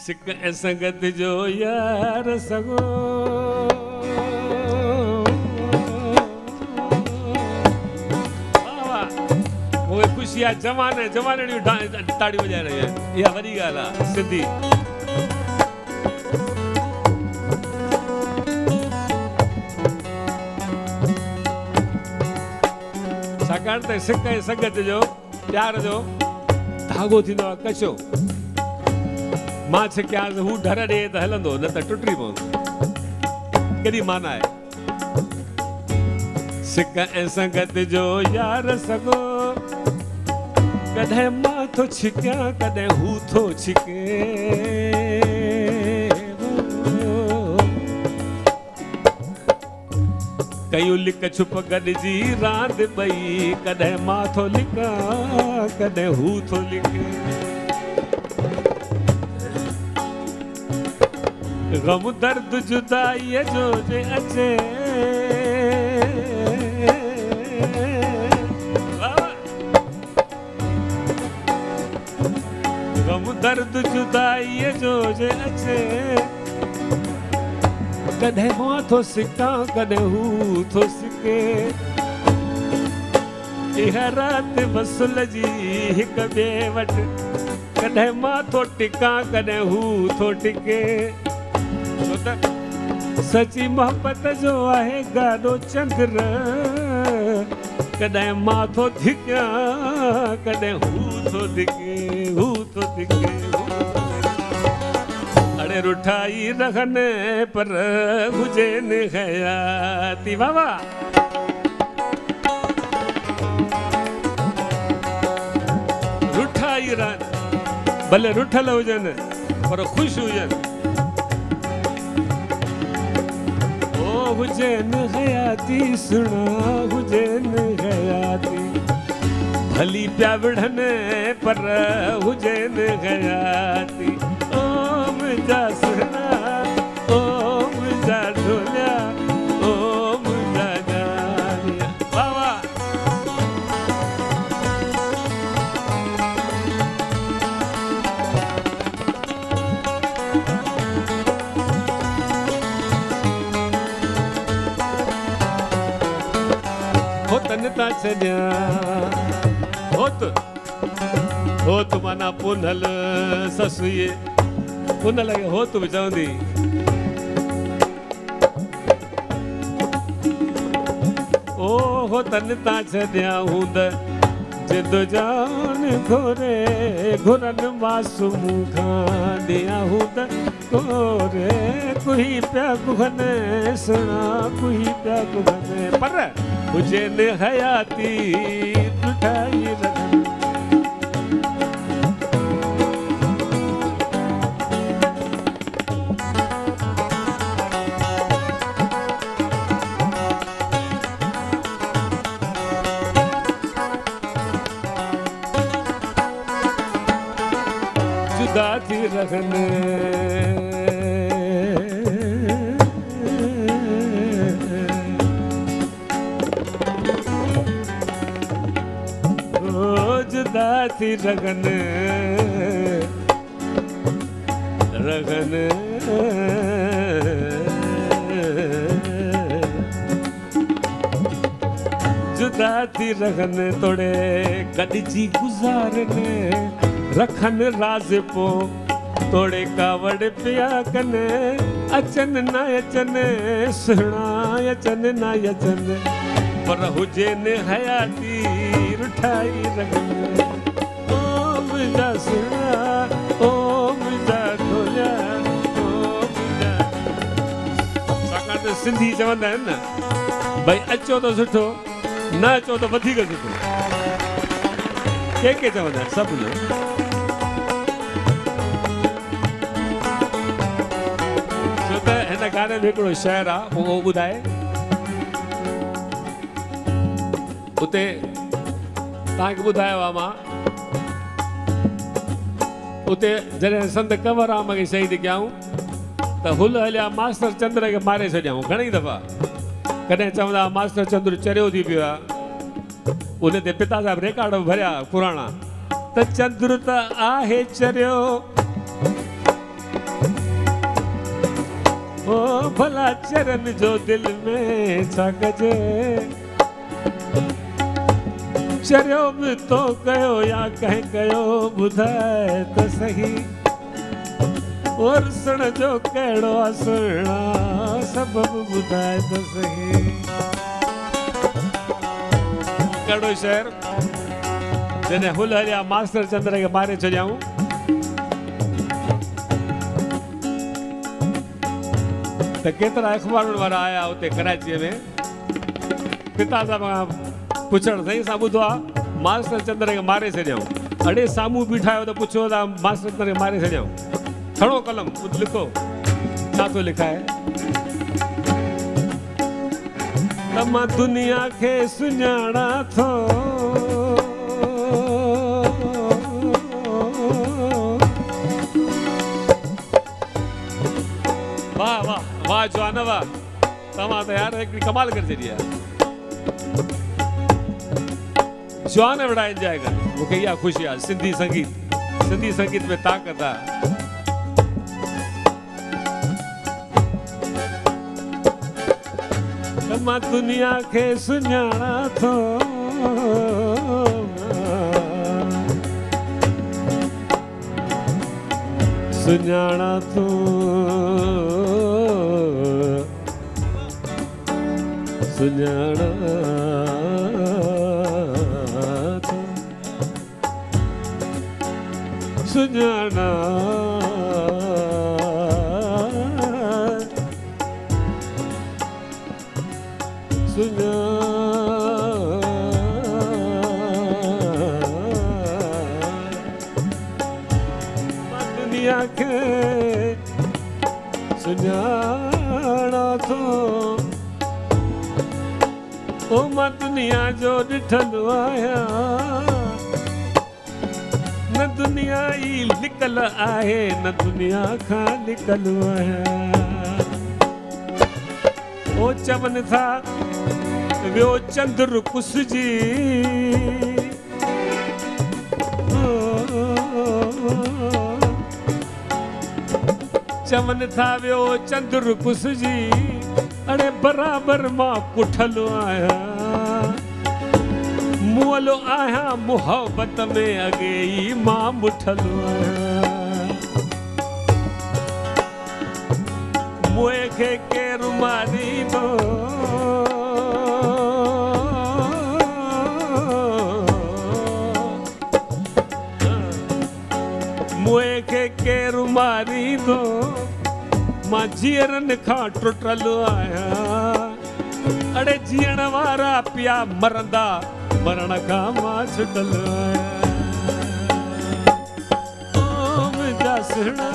सिक ऐं संगत जो यार सगो वो खुशी आहे जवान जवानड़ियूं ताड़ी वॼाए रही आहे इहा वॾी ॻाल्हि आहे सिंधी छाकाणि त सिक ऐं संगत जो प्यार जो धागो थींदो आहे कचो मां छिकियांसि हू ढर ॾे त हलंदो न त टुटी पवंदो केॾी माना आहे सिक ऐं संगत जो यार सगो कॾहिं मां थो छिकियां कॾहिं हू थो छिके कयूं लिक छुप गॾिजी रांदि ॿई कॾहिं मां थो लिकां कॾहिं हू थो लिके गम दर्द जुदाईअ जो जे अचे गम दर्द जुदाईअ जो जे अचे कॾहिं मां थो सिकां कॾहिं हू थो सिके इहा राति वसुल जी हिक ॿिए वटि कॾहिं मां थो टिकां कॾहिं हू थो टिके सची मोहब्बत जो आहे गाॾो चंद्र कॾहिं मां थो धिकियां कॾहिं हू थो धिके हू थो धिके अड़े रुठाई रहनि पर हुजनि हयाती वाह वाह रुठाई रहनि भले रुठल हुजनि पर ख़ुशि हुजनि हुजन हयाती सुना हुजन हयाती भली प्या विढ़ने पर हुजन हयाती ओ मुझा सुना ओ मुझा ढोलिया ओ मुझा गालिया वाह होतनता छॾिया होत माना पुनल ससुए पुनल खे होत बि चवंदी ओ होतनता छॾिया हूंद जिद जान घोरे घुरनि मासूम खां ॾिया हूंद घोरे कुही पिया कुहने सुना कुही पिया कुहने पर हुजनि हयाती रुठाई रहनि जुदा थी रहनि थी रगन रगन जुदा थी रगन तोड़े गॾिजी गुज़ारने रखन राज़ पो तोड़े कावड़ पिया कने अचन न अचन सुहिणा अचन न अचन पर हुजनि हयाती रुठाई रगन सुना ओ मुझा ढोलिया ओ मुझा छाकाणि त सिंधी चवंदा आहिनि न भई अचो त सुठो न अचो त वधीक सुठो के चवंदा आहिनि सभु न छो त हिन गाने में हिकिड़ो शहर आहे उहो ॿुधाए उते तव्हांखे ॿुधायो आहे मां उते जॾहिं संत कंवरराम खे शहीद कयऊं त हुल हलिया मास्टर चंद्र खे मारे छॾियऊं घणई दफ़ा कॾहिं चवंदा मास्टर चंद्र चरियो थी पियो आहे उन ते पिता साहिब रिकॉर्ड भरिया पुराणा त चंद्र त आहे चरियो ओ भला चरण जो दिल में छा कजे चरियो भी तो कयो या कहीं कयो ॿुधाए तो सही और सुन जो कहिड़ो सुना सबब ॿुधाए तो सही कहिड़ो शहर जॾहिं हुल हलिया मास्टर चंद्र खे मारे छॾियाऊं त केतिरा अख़बारुनि वारा आया उते कराची में पिता साहिब खां पुछण साईं सां ॿुधो आहे मास्टर चंद्र खे मारे छॾियाऊं अड़े साम्हूं बीठा आहियो त पुछो था मास्टर चंद्र खे मारे छॾियाऊं खणो कलम लिखो छा थो लिखाए त मां दुनिया खे सुञाणा थो वाह वाह वाह जवान वाह तव्हां त यार हिकिड़ी कमाल करे छॾी आहे जवान बड़ा एंजॉय कर मूंखे इहा ख़ुशी आहे सिंधी संगीत में ताक़त आहे मां दुनिया खे सुञाणा थो सुञाणा थो सुञाणा थो सुञाणा दुनिया के सुञाणा थो ओ मां दुनिया जो ॾिठल आहियां न दुनिया ई लिकल आहे न दुनिया खां लिकल आहियां ओ चवनि था वियो चंद्र कुसजी चवनि था वियो चंद्र कुसजी अड़े बराबर मां पुठल आहियां मुअलो आहियां मोहब्बत में अॻे ई मां मुठल आहियां मुए खे केरु मारींदो मुए खे केरु मारींदो मां जीअरनि खां टुटल आहियां अड़े जीअण वारा पिया मरंदा मरण खां मां छुटल आहियां ओ मुंहिंजा सुहिणा